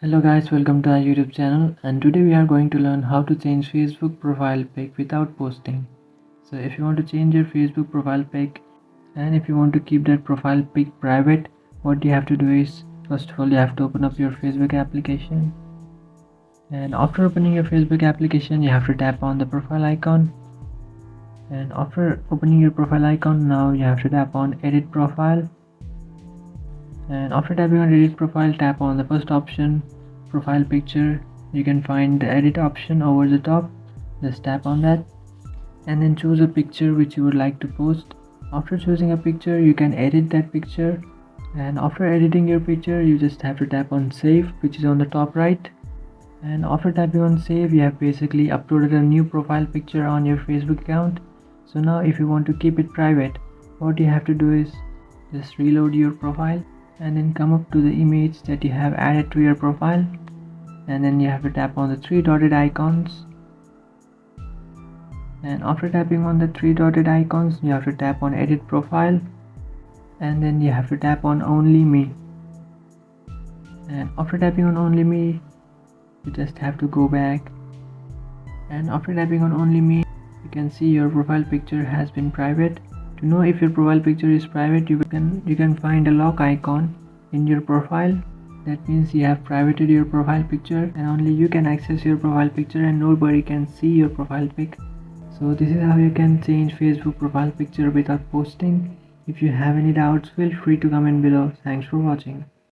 Hello guys, welcome to our YouTube channel, and today we are going to learn how to change Facebook profile pic without posting. So if you want to change your Facebook profile pic and if you want to keep that profile pic private, what you have to do is, first of all, you have to open up your Facebook application, and after opening your Facebook application you have to tap on the profile icon, and after opening your profile icon, now you have to tap on edit profile, and after tapping on edit profile, tap on the first option, profile picture. You can find the edit option over the top. Just tap on that and then choose a picture which you would like to post. After choosing a picture, you can edit that picture, and after editing your picture you just have to tap on save, which is on the top right, and after tapping on save you have basically uploaded a new profile picture on your Facebook account. So now if you want to keep it private, what you have to do is just reload your profile and then come up to the image that you have added to your profile, and then you have to tap on the three dotted icons, and after tapping on the three dotted icons you have to tap on edit profile, and then you have to tap on only me, and after tapping on only me you just have to go back, and after tapping on only me you can see your profile picture has been private. To know if your profile picture is private, you can find a lock icon in your profile. That means you have privated your profile picture and only you can access your profile picture and nobody can see your profile pic. So this is how you can change Facebook profile picture without posting. If you have any doubts, feel free to comment below. Thanks for watching.